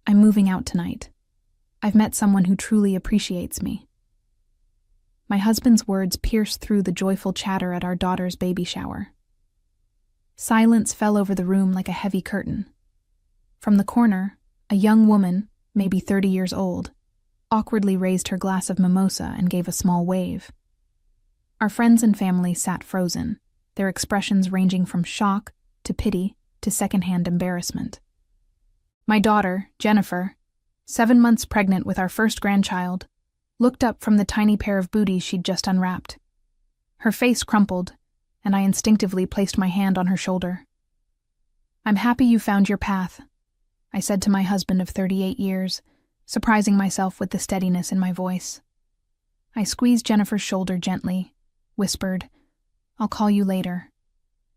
I'm moving out tonight. I've met someone who truly appreciates me. My husband's words pierced through the joyful chatter at our daughter's baby shower. Silence fell over the room like a heavy curtain. From the corner, a young woman, maybe 30 years old, awkwardly raised her glass of mimosa and gave a small wave. Our friends and family sat frozen, their expressions ranging from shock to pity to secondhand embarrassment. My daughter, Jennifer, 7 months pregnant with our first grandchild, looked up from the tiny pair of booties she'd just unwrapped. Her face crumpled, and I instinctively placed my hand on her shoulder. "I'm happy you found your path," I said to my husband of 38 years, surprising myself with the steadiness in my voice. I squeezed Jennifer's shoulder gently, whispered, "I'll call you later,"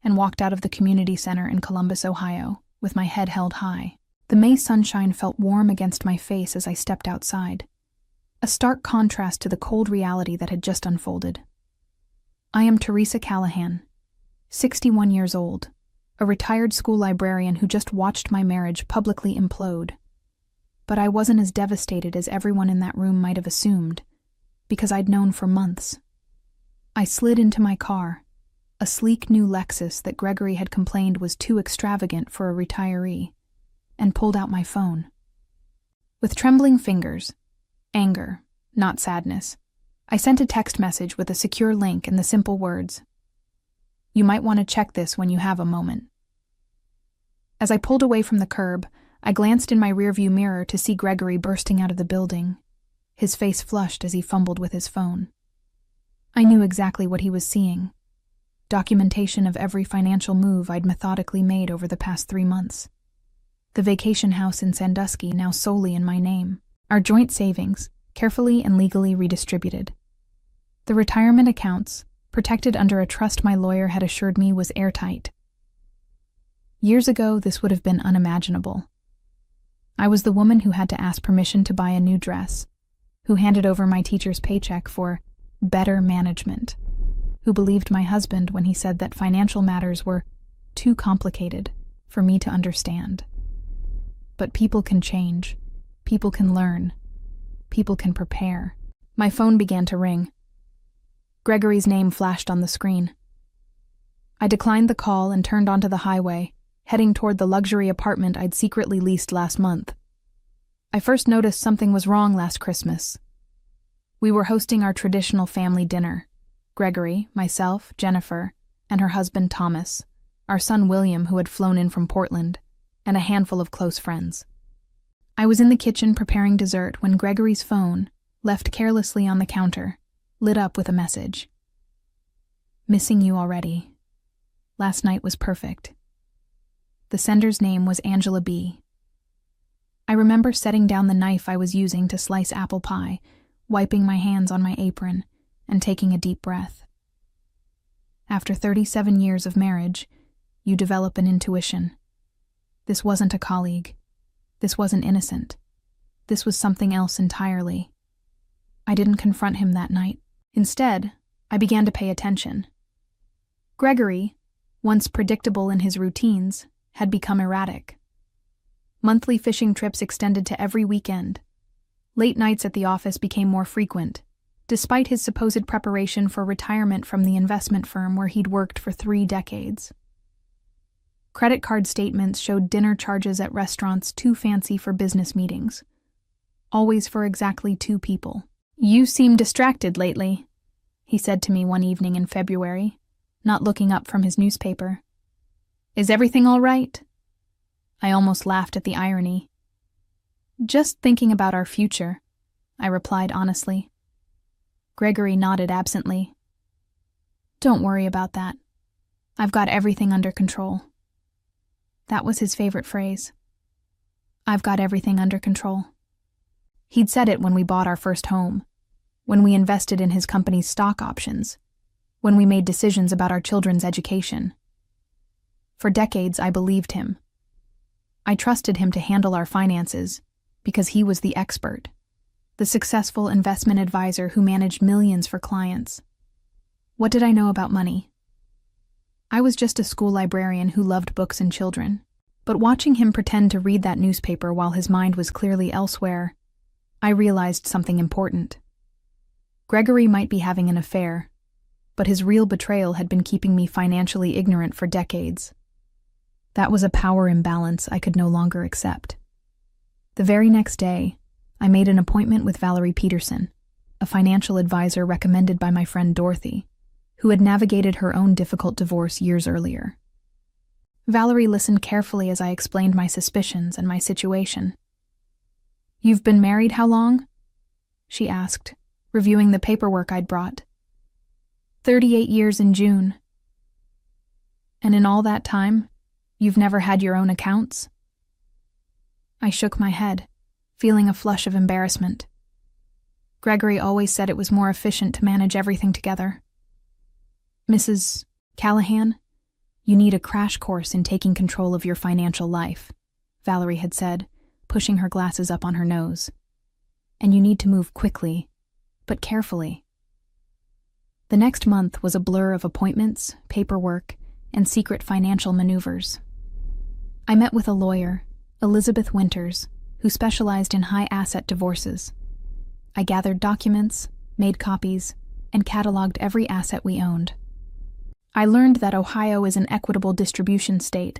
and walked out of the community center in Columbus, Ohio, with my head held high. The May sunshine felt warm against my face as I stepped outside, a stark contrast to the cold reality that had just unfolded. I am Teresa Callahan, 61 years old, a retired school librarian who just watched my marriage publicly implode. But I wasn't as devastated as everyone in that room might have assumed, because I'd known for months. I slid into my car, a sleek new Lexus that Gregory had complained was too extravagant for a retiree, and pulled out my phone. With trembling fingers, anger, not sadness, I sent a text message with a secure link and the simple words, "You might want to check this when you have a moment." As I pulled away from the curb, I glanced in my rearview mirror to see Gregory bursting out of the building, his face flushed as he fumbled with his phone. I knew exactly what he was seeing. Documentation of every financial move I'd methodically made over the past 3 months. The vacation house in Sandusky now solely in my name. Our joint savings, carefully and legally redistributed. The retirement accounts, protected under a trust my lawyer had assured me was airtight. Years ago, this would have been unimaginable. I was the woman who had to ask permission to buy a new dress, who handed over my teacher's paycheck for better management, who believed my husband when he said that financial matters were too complicated for me to understand. But people can change. People can learn. People can prepare. My phone began to ring. Gregory's name flashed on the screen. I declined the call and turned onto the highway, heading toward the luxury apartment I'd secretly leased last month. I first noticed something was wrong last Christmas. We were hosting our traditional family dinner. Gregory, myself, Jennifer, and her husband Thomas, our son William, who had flown in from Portland, and a handful of close friends. I was in the kitchen preparing dessert when Gregory's phone, left carelessly on the counter, lit up with a message. "Missing you already. Last night was perfect." The sender's name was Angela B. I remember setting down the knife I was using to slice apple pie, wiping my hands on my apron, and taking a deep breath. After 37 years of marriage, you develop an intuition. This wasn't a colleague. This wasn't innocent. This was something else entirely. I didn't confront him that night. Instead, I began to pay attention. Gregory, once predictable in his routines, had become erratic. Monthly fishing trips extended to every weekend. Late nights at the office became more frequent, despite his supposed preparation for retirement from the investment firm where he'd worked for 3 decades. Credit card statements showed dinner charges at restaurants too fancy for business meetings, always for exactly 2 people. "You seem distracted lately," he said to me one evening in February, not looking up from his newspaper. "Is everything all right?" I almost laughed at the irony. "Just thinking about our future," I replied honestly. Gregory nodded absently. "Don't worry about that. I've got everything under control." That was his favorite phrase. "I've got everything under control." He'd said it when we bought our first home, when we invested in his company's stock options, when we made decisions about our children's education. For decades, I believed him. I trusted him to handle our finances because he was the expert, the successful investment advisor who managed millions for clients. What did I know about money? I was just a school librarian who loved books and children. But watching him pretend to read that newspaper while his mind was clearly elsewhere, I realized something important. Gregory might be having an affair, but his real betrayal had been keeping me financially ignorant for decades. That was a power imbalance I could no longer accept. The very next day, I made an appointment with Valerie Peterson, a financial advisor recommended by my friend Dorothy, who had navigated her own difficult divorce years earlier. Valerie listened carefully as I explained my suspicions and my situation. "You've been married how long?" she asked, reviewing the paperwork I'd brought. 38 years in June. "And in all that time, you've never had your own accounts?" I shook my head, feeling a flush of embarrassment. Gregory always said it was more efficient to manage everything together. "Mrs. Callahan, you need a crash course in taking control of your financial life," Valerie had said, pushing her glasses up on her nose. "And you need to move quickly, but carefully." The next month was a blur of appointments, paperwork, and secret financial maneuvers. I met with a lawyer, Elizabeth Winters, who specialized in high-asset divorces. I gathered documents, made copies, and cataloged every asset we owned. I learned that Ohio is an equitable distribution state,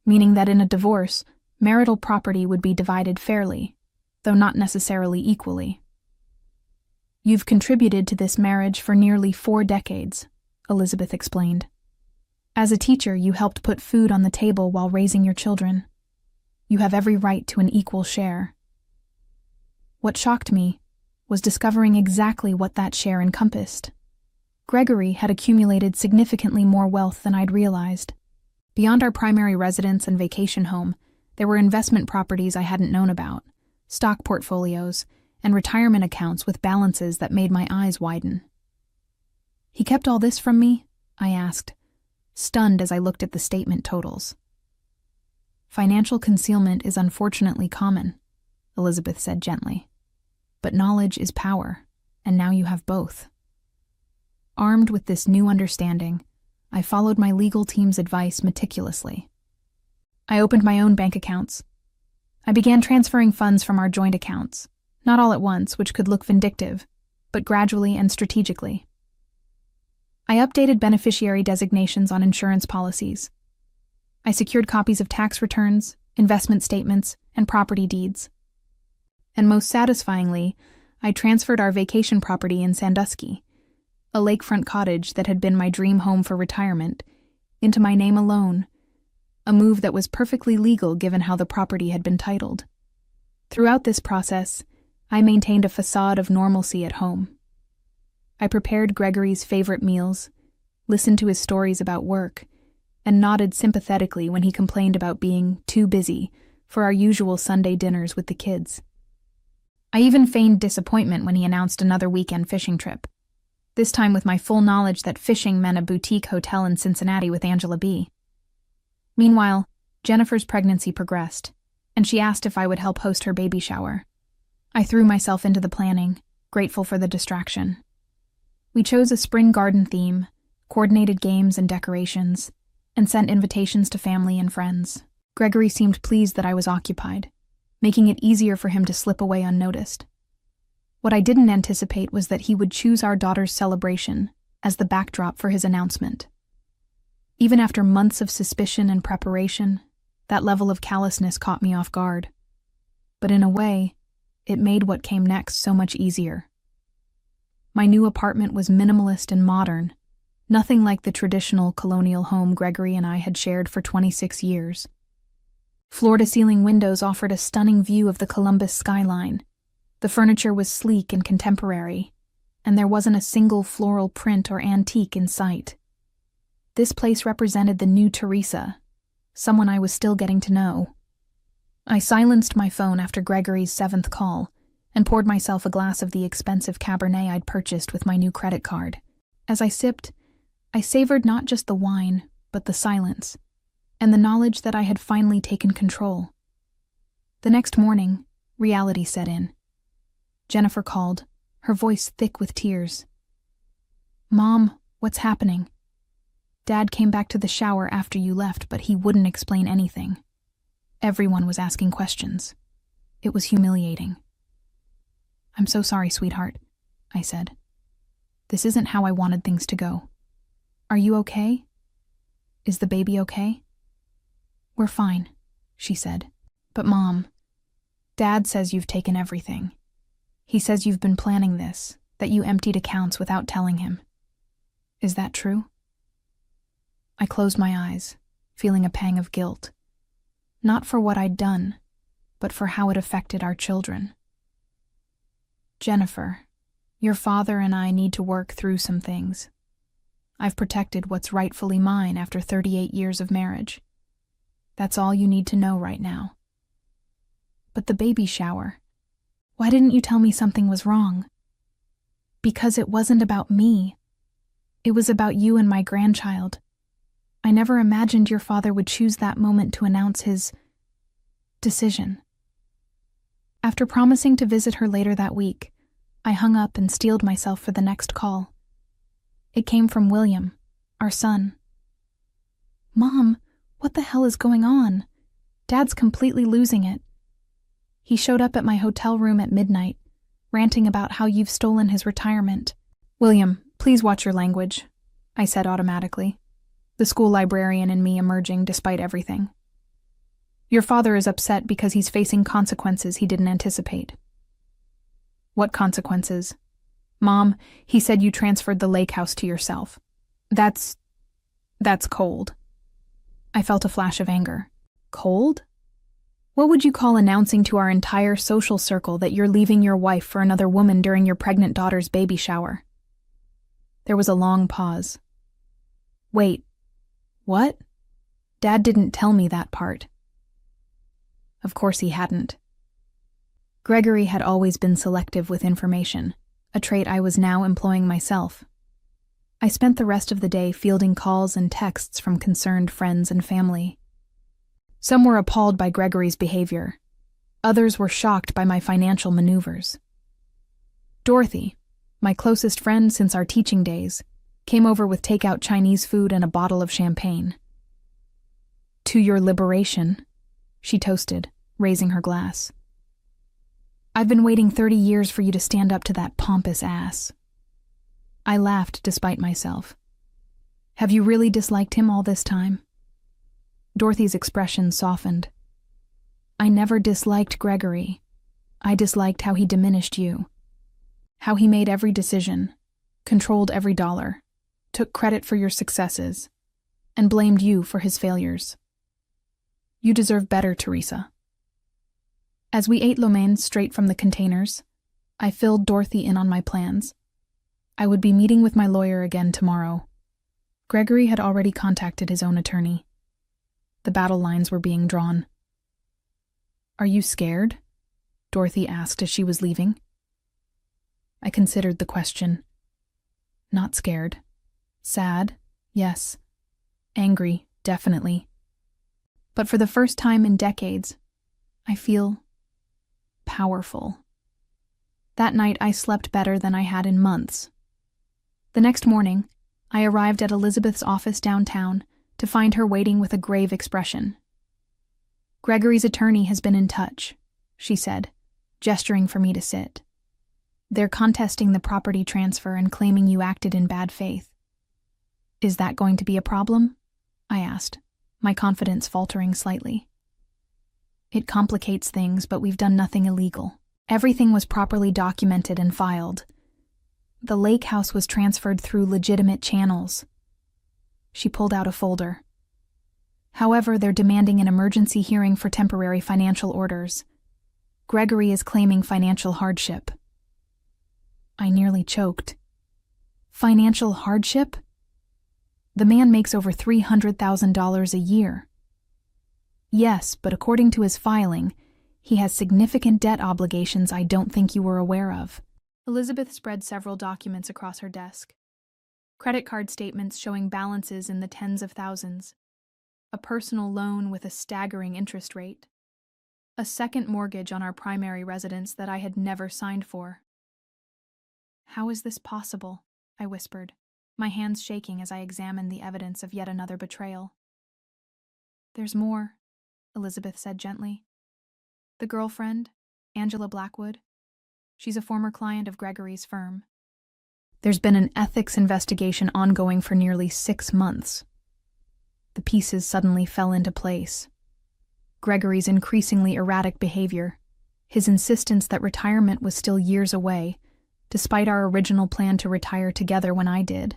meaning that in a divorce, marital property would be divided fairly, though not necessarily equally. "You've contributed to this marriage for nearly 4 decades, Elizabeth explained. "As a teacher, you helped put food on the table while raising your children. You have every right to an equal share." What shocked me was discovering exactly what that share encompassed. Gregory had accumulated significantly more wealth than I'd realized. Beyond our primary residence and vacation home, there were investment properties I hadn't known about, stock portfolios, and retirement accounts with balances that made my eyes widen. "He kept all this from me?" I asked, stunned as I looked at the statement totals. "Financial concealment is unfortunately common," Elizabeth said gently. "But knowledge is power, and now you have both." Armed with this new understanding, I followed my legal team's advice meticulously. I opened my own bank accounts. I began transferring funds from our joint accounts, not all at once, which could look vindictive, but gradually and strategically. I updated beneficiary designations on insurance policies. I secured copies of tax returns, investment statements, and property deeds. And most satisfyingly, I transferred our vacation property in Sandusky, a lakefront cottage that had been my dream home for retirement, into my name alone, a move that was perfectly legal given how the property had been titled. Throughout this process, I maintained a facade of normalcy at home. I prepared Gregory's favorite meals, listened to his stories about work, and nodded sympathetically when he complained about being too busy for our usual Sunday dinners with the kids. I even feigned disappointment when he announced another weekend fishing trip, this time with my full knowledge that fishing meant a boutique hotel in Cincinnati with Angela B. Meanwhile, Jennifer's pregnancy progressed, and she asked if I would help host her baby shower. I threw myself into the planning, grateful for the distraction. We chose a spring garden theme, coordinated games and decorations, and sent invitations to family and friends. Gregory seemed pleased that I was occupied, making it easier for him to slip away unnoticed. What I didn't anticipate was that he would choose our daughter's celebration as the backdrop for his announcement. Even after months of suspicion and preparation, that level of callousness caught me off guard. But in a way, it made what came next so much easier. My new apartment was minimalist and modern, nothing like the traditional colonial home Gregory and I had shared for 26 years. Floor-to-ceiling windows offered a stunning view of the Columbus skyline. The furniture was sleek and contemporary, and there wasn't a single floral print or antique in sight. This place represented the new Teresa, someone I was still getting to know. I silenced my phone after Gregory's 7th call and poured myself a glass of the expensive Cabernet I'd purchased with my new credit card. As I sipped, I savored not just the wine, but the silence, and the knowledge that I had finally taken control. The next morning, reality set in. Jennifer called, her voice thick with tears. "Mom, what's happening? Dad came back to the shower after you left, but he wouldn't explain anything. Everyone was asking questions. It was humiliating. "I'm so sorry, sweetheart," I said. "This isn't how I wanted things to go. Are you okay? Is the baby okay?" "We're fine," she said. "But Mom, Dad says you've taken everything. He says you've been planning this, that you emptied accounts without telling him. Is that true?" I closed my eyes, feeling a pang of guilt. Not for what I'd done, but for how it affected our children. "Jennifer, your father and I need to work through some things. I've protected what's rightfully mine after 38 years of marriage. That's all you need to know right now." "But the baby shower. Why didn't you tell me something was wrong?" "Because it wasn't about me. It was about you and my grandchild. I never imagined your father would choose that moment to announce his decision." After promising to visit her later that week, I hung up and steeled myself for the next call. It came from William, our son. "Mom, what the hell is going on? Dad's completely losing it. He showed up at my hotel room at midnight, ranting about how you've stolen his retirement." "William, please watch your language," I said automatically, the school librarian in me emerging despite everything. "Your father is upset because he's facing consequences he didn't anticipate." "What consequences?" "Mom, he said you transferred the lake house to yourself. That's cold." I felt a flash of anger. Cold? What would you call announcing to our entire social circle that you're leaving your wife for another woman during your pregnant daughter's baby shower? There was a long pause. "Wait, what? Dad didn't tell me that part." Of course he hadn't. Gregory had always been selective with information, a trait I was now employing myself. I spent the rest of the day fielding calls and texts from concerned friends and family. Some were appalled by Gregory's behavior. Others were shocked by my financial maneuvers. Dorothy, my closest friend since our teaching days, came over with takeout Chinese food and a bottle of champagne. "To your liberation," she toasted, raising her glass. "I've been waiting 30 years for you to stand up to that pompous ass." I laughed despite myself. "Have you really disliked him all this time?" Dorothy's expression softened. "I never disliked Gregory. I disliked how he diminished you. How he made every decision, controlled every dollar, took credit for your successes, and blamed you for his failures. You deserve better, Teresa." As we ate lo mein straight from the containers, I filled Dorothy in on my plans. I would be meeting with my lawyer again tomorrow. Gregory had already contacted his own attorney. The battle lines were being drawn. "Are you scared?" Dorothy asked as she was leaving. I considered the question. Not scared. Sad, yes. Angry, definitely. But for the first time in decades, I feel powerful. That night I slept better than I had in months. The next morning, I arrived at Elizabeth's office downtown to find her waiting with a grave expression. "Gregory's attorney has been in touch," she said, gesturing for me to sit. "They're contesting the property transfer and claiming you acted in bad faith." "Is that going to be a problem?" I asked, my confidence faltering slightly. "It complicates things, but we've done nothing illegal. Everything was properly documented and filed. The lake house was transferred through legitimate channels." She pulled out a folder. "However, they're demanding an emergency hearing for temporary financial orders. Gregory is claiming financial hardship." I nearly choked. Financial hardship? The man makes over $300,000 a year. Yes, but according to his filing, he has significant debt obligations I don't think you were aware of. Elizabeth spread several documents across her desk. Credit card statements showing balances in the tens of thousands. A personal loan with a staggering interest rate. A second mortgage on our primary residence that I had never signed for. "How is this possible?" I whispered, my hands shaking as I examined the evidence of yet another betrayal. "There's more," Elizabeth said gently. The girlfriend, Angela Blackwood. She's a former client of Gregory's firm. There's been an ethics investigation ongoing for nearly 6 months. The pieces suddenly fell into place. Gregory's increasingly erratic behavior, his insistence that retirement was still years away, despite our original plan to retire together when I did,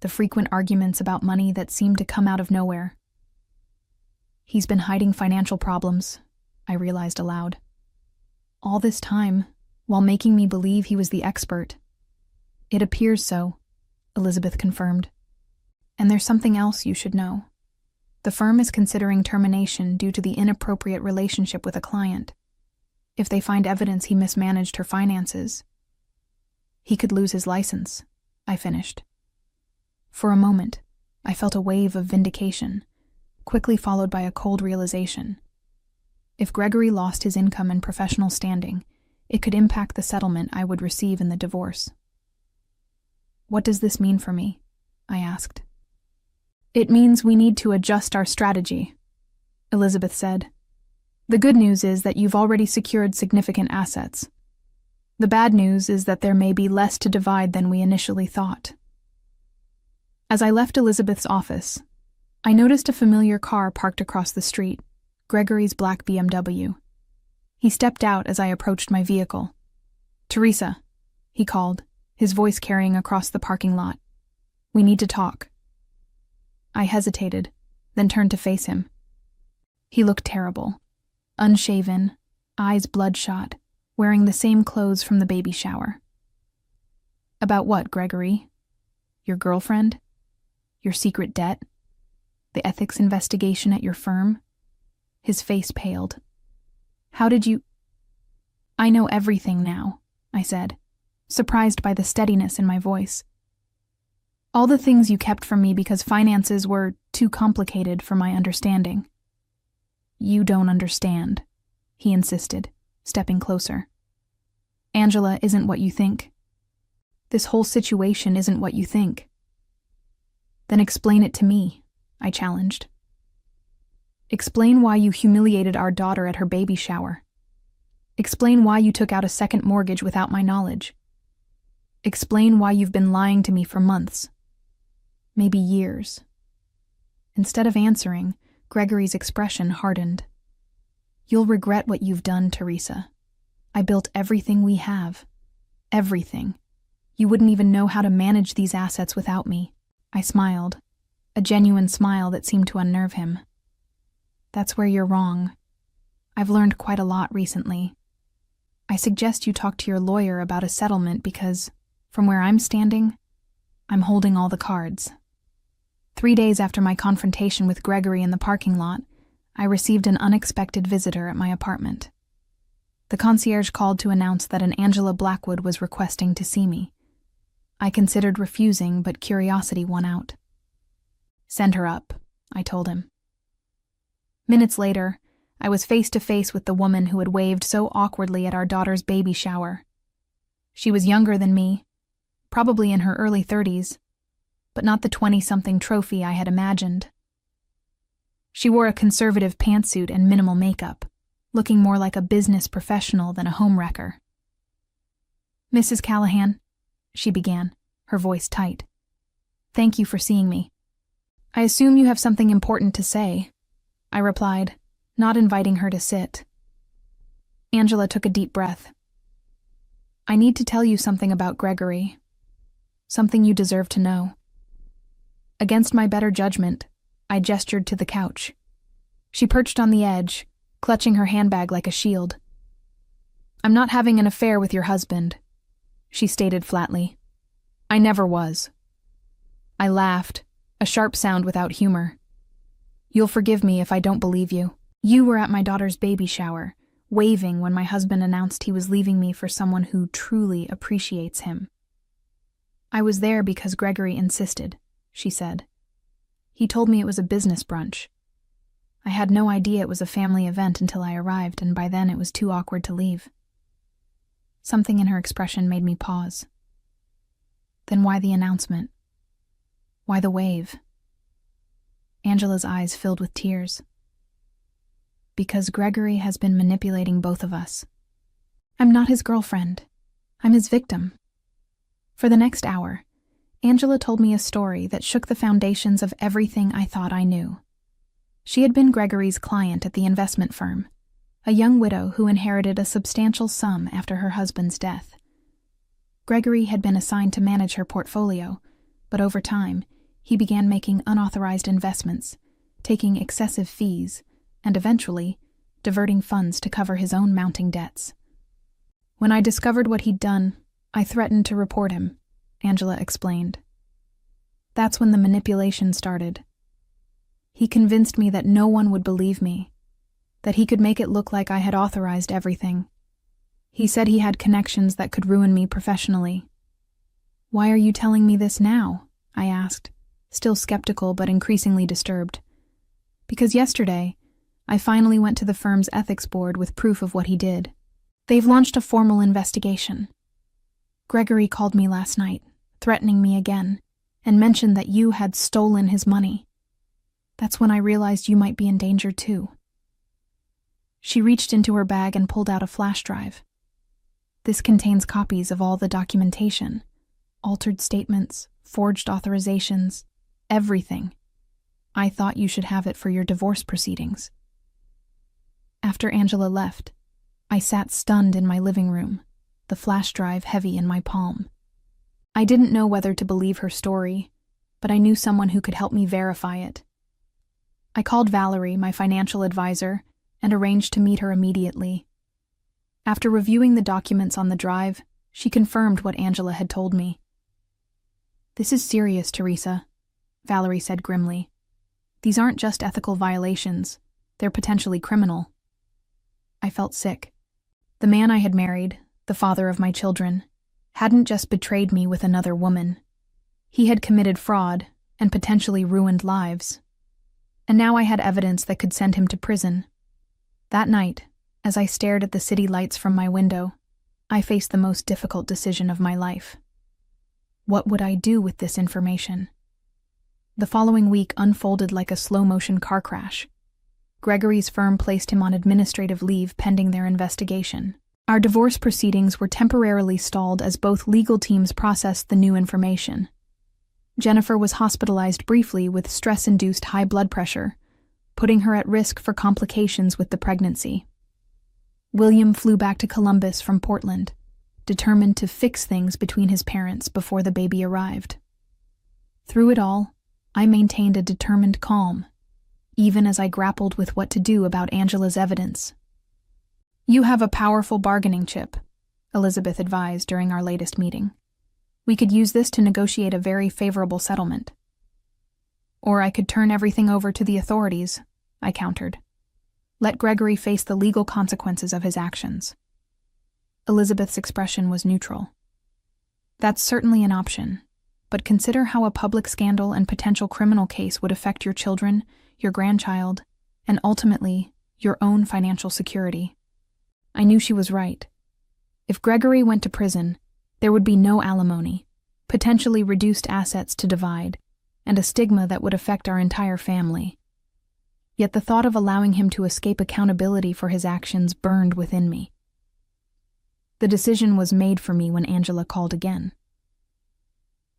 the frequent arguments about money that seemed to come out of nowhere. He's been hiding financial problems, I realized aloud. All this time, while making me believe he was the expert. It appears so, Elizabeth confirmed. And there's something else you should know. The firm is considering termination due to the inappropriate relationship with a client. If they find evidence he mismanaged her finances, he could lose his license, I finished. For a moment, I felt a wave of vindication, quickly followed by a cold realization. If Gregory lost his income and professional standing, it could impact the settlement I would receive in the divorce. What does this mean for me? I asked. It means we need to adjust our strategy, Elizabeth said. The good news is that you've already secured significant assets. The bad news is that there may be less to divide than we initially thought. As I left Elizabeth's office, I noticed a familiar car parked across the street, Gregory's black BMW. He stepped out as I approached my vehicle. Teresa, he called, his voice carrying across the parking lot. We need to talk. I hesitated, then turned to face him. He looked terrible. Unshaven, eyes bloodshot, wearing the same clothes from the baby shower. About what, Gregory? Your girlfriend? Your secret debt? The ethics investigation at your firm? His face paled. How did you... I know everything now, I said, surprised by the steadiness in my voice. All the things you kept from me because finances were too complicated for my understanding. You don't understand, he insisted, stepping closer. Angela isn't what you think. This whole situation isn't what you think. Then explain it to me, I challenged. Explain why you humiliated our daughter at her baby shower. Explain why you took out a second mortgage without my knowledge. Explain why you've been lying to me for months. Maybe years. Instead of answering, Gregory's expression hardened. You'll regret what you've done, Teresa. I built everything we have. Everything. You wouldn't even know how to manage these assets without me. I smiled, a genuine smile that seemed to unnerve him. That's where you're wrong. I've learned quite a lot recently. I suggest you talk to your lawyer about a settlement because, from where I'm standing, I'm holding all the cards. 3 days after my confrontation with Gregory in the parking lot, I received an unexpected visitor at my apartment. The concierge called to announce that an Angela Blackwood was requesting to see me. I considered refusing, but curiosity won out. Send her up, I told him. Minutes later, I was face to face with the woman who had waved so awkwardly at our daughter's baby shower. She was younger than me, probably in her early 30s, but not the 20-something trophy I had imagined. She wore a conservative pantsuit and minimal makeup, looking more like a business professional than a homewrecker. Mrs. Callahan, she began, her voice tight. Thank you for seeing me. I assume you have something important to say, I replied, not inviting her to sit. Angela took a deep breath. I need to tell you something about Gregory. Something you deserve to know. Against my better judgment, I gestured to the couch. She perched on the edge, clutching her handbag like a shield. I'm not having an affair with your husband, she stated flatly. I never was. I laughed, a sharp sound without humor. You'll forgive me if I don't believe you. You were at my daughter's baby shower, waving when my husband announced he was leaving me for someone who truly appreciates him. I was there because Gregory insisted, she said. He told me it was a business brunch. I had no idea it was a family event until I arrived, and by then it was too awkward to leave. Something in her expression made me pause. Then why the announcement? Why the wave? Angela's eyes filled with tears. because Gregory has been manipulating both of us. I'm not his girlfriend. I'm his victim. For the next hour, Angela told me a story that shook the foundations of everything I thought I knew. She had been Gregory's client at the investment firm, a young widow who inherited a substantial sum after her husband's death. Gregory had been assigned to manage her portfolio, but over time, he began making unauthorized investments, taking excessive fees, and eventually, diverting funds to cover his own mounting debts. When I discovered what he'd done, I threatened to report him, Angela explained. That's when the manipulation started. He convinced me that no one would believe me, that he could make it look like I had authorized everything. He said he had connections that could ruin me professionally. Why are you telling me this now? I asked, still skeptical but increasingly disturbed. Because yesterday, I finally went to the firm's ethics board with proof of what he did. They've launched a formal investigation. Gregory called me last night, threatening me again, and mentioned that you had stolen his money. That's when I realized you might be in danger too. She reached into her bag and pulled out a flash drive. This contains copies of all the documentation, altered statements, forged authorizations, everything. I thought you should have it for your divorce proceedings. After Angela left, I sat stunned in my living room, the flash drive heavy in my palm. I didn't know whether to believe her story, but I knew someone who could help me verify it. I called Valerie, my financial advisor, and arranged to meet her immediately. After reviewing the documents on the drive, she confirmed what Angela had told me. This is serious, Teresa, Valerie said grimly. These aren't just ethical violations, they're potentially criminal. I felt sick. The man I had married, the father of my children, hadn't just betrayed me with another woman. He had committed fraud and potentially ruined lives. And now I had evidence that could send him to prison. That night, as I stared at the city lights from my window, I faced the most difficult decision of my life. What would I do with this information? The following week unfolded like a slow-motion car crash. Gregory's firm placed him on administrative leave pending their investigation. Our divorce proceedings were temporarily stalled as both legal teams processed the new information. Jennifer was hospitalized briefly with stress-induced high blood pressure, putting her at risk for complications with the pregnancy. William flew back to Columbus from Portland, determined to fix things between his parents before the baby arrived. Through it all, I maintained a determined calm, even as I grappled with what to do about Angela's evidence. You have a powerful bargaining chip, Elizabeth advised during our latest meeting. We could use this to negotiate a very favorable settlement. Or I could turn everything over to the authorities, I countered. Let Gregory face the legal consequences of his actions. Elizabeth's expression was neutral. That's certainly an option, but consider how a public scandal and potential criminal case would affect your children, your grandchild, and ultimately, your own financial security. I knew she was right. If Gregory went to prison, there would be no alimony, potentially reduced assets to divide, and a stigma that would affect our entire family. Yet the thought of allowing him to escape accountability for his actions burned within me. The decision was made for me when Angela called again.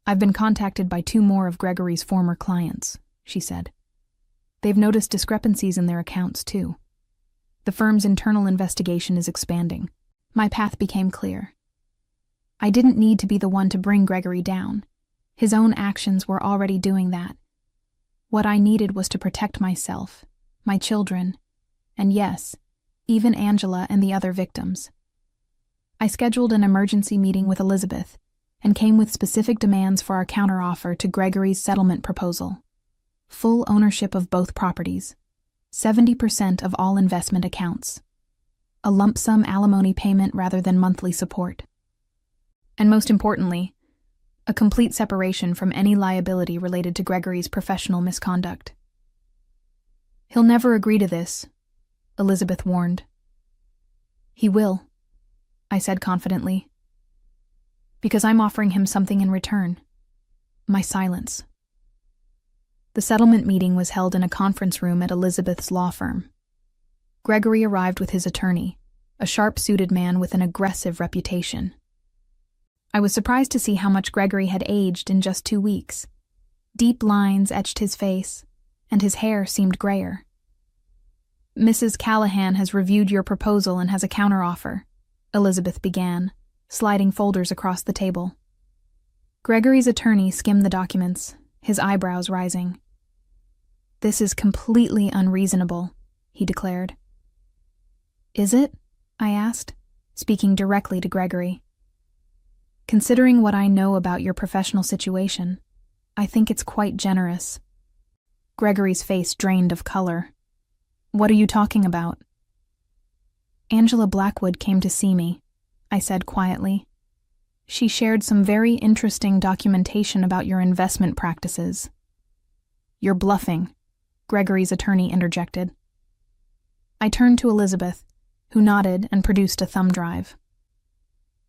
I've been contacted by 2 more of Gregory's former clients, she said. They've noticed discrepancies in their accounts, too. The firm's internal investigation is expanding. My path became clear. I didn't need to be the one to bring Gregory down. His own actions were already doing that. What I needed was to protect myself, my children, and yes, even Angela and the other victims. I scheduled an emergency meeting with Elizabeth and came with specific demands for our counteroffer to Gregory's settlement proposal. Full ownership of both properties, 70% of all investment accounts, a lump sum alimony payment rather than monthly support, and most importantly, a complete separation from any liability related to Gregory's professional misconduct. He'll never agree to this, Elizabeth warned. He will, I said confidently, because I'm offering him something in return, my silence. The settlement meeting was held in a conference room at Elizabeth's law firm. Gregory arrived with his attorney, a sharp-suited man with an aggressive reputation. I was surprised to see how much Gregory had aged in just 2 weeks. Deep lines etched his face, and his hair seemed grayer. "Mrs. Callahan has reviewed your proposal and has a counteroffer," Elizabeth began, sliding folders across the table. Gregory's attorney skimmed the documents, his eyebrows rising. "This is completely unreasonable," he declared. "Is it?" I asked, speaking directly to Gregory. "Considering what I know about your professional situation, I think it's quite generous." Gregory's face drained of color. "What are you talking about?" "Angela Blackwood came to see me," I said quietly. "She shared some very interesting documentation about your investment practices." "You're bluffing," Gregory's attorney interjected. I turned to Elizabeth, who nodded and produced a thumb drive.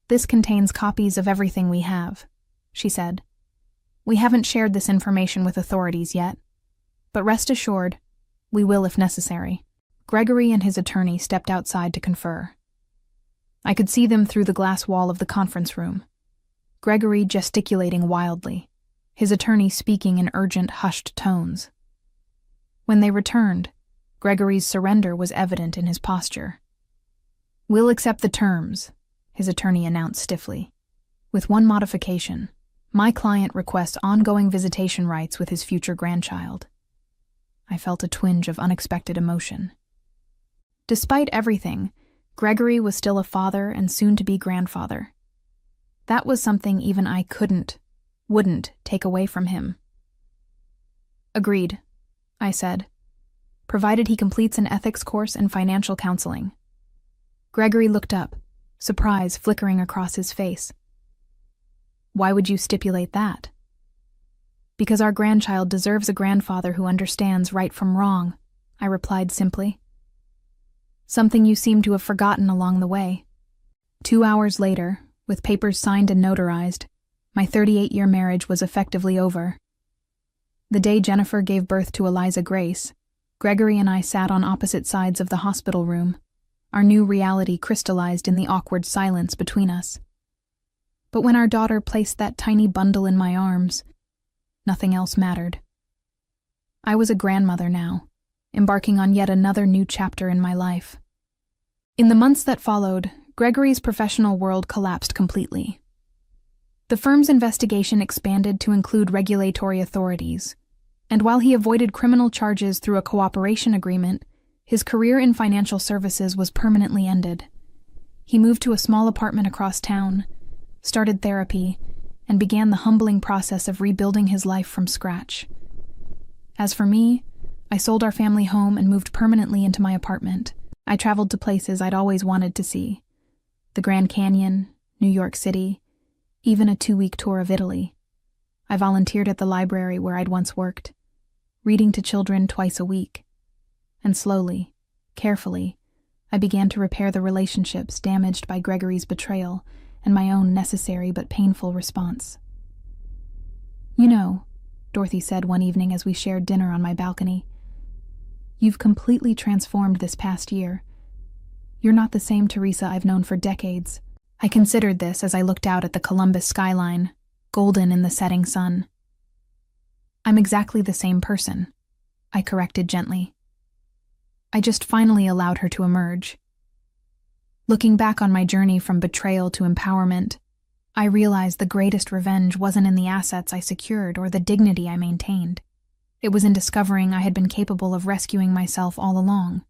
"This contains copies of everything we have," she said. "We haven't shared this information with authorities yet, but rest assured, we will if necessary." Gregory and his attorney stepped outside to confer. I could see them through the glass wall of the conference room. Gregory gesticulating wildly, his attorney speaking in urgent, hushed tones. When they returned, Gregory's surrender was evident in his posture. "We'll accept the terms," his attorney announced stiffly. "With one modification. My client requests ongoing visitation rights with his future grandchild." I felt a twinge of unexpected emotion. Despite everything, Gregory was still a father and soon-to-be grandfather. That was something even I wouldn't take away from him. "Agreed," I said, "provided he completes an ethics course and financial counseling." Gregory looked up, surprise flickering across his face. "Why would you stipulate that?" "Because our grandchild deserves a grandfather who understands right from wrong," I replied simply. "Something you seem to have forgotten along the way." 2 hours later, with papers signed and notarized, my 38-year marriage was effectively over. The day Jennifer gave birth to Eliza Grace, Gregory and I sat on opposite sides of the hospital room. Our new reality crystallized in the awkward silence between us. But when our daughter placed that tiny bundle in my arms, nothing else mattered. I was a grandmother now, embarking on yet another new chapter in my life. In the months that followed, Gregory's professional world collapsed completely. The firm's investigation expanded to include regulatory authorities, and while he avoided criminal charges through a cooperation agreement, his career in financial services was permanently ended. He moved to a small apartment across town, started therapy, and began the humbling process of rebuilding his life from scratch. As for me, I sold our family home and moved permanently into my apartment. I traveled to places I'd always wanted to see: the Grand Canyon, New York City, even a 2-week tour of Italy. I volunteered at the library where I'd once worked, reading to children twice a week. And slowly, carefully, I began to repair the relationships damaged by Gregory's betrayal and my own necessary but painful response. "You know," Dorothy said one evening as we shared dinner on my balcony, "you've completely transformed this past year. You're not the same Teresa I've known for decades." I considered this as I looked out at the Columbus skyline, golden in the setting sun. "I'm exactly the same person," I corrected gently. I just finally allowed her to emerge. Looking back on my journey from betrayal to empowerment, I realized the greatest revenge wasn't in the assets I secured or the dignity I maintained. It was in discovering I had been capable of rescuing myself all along.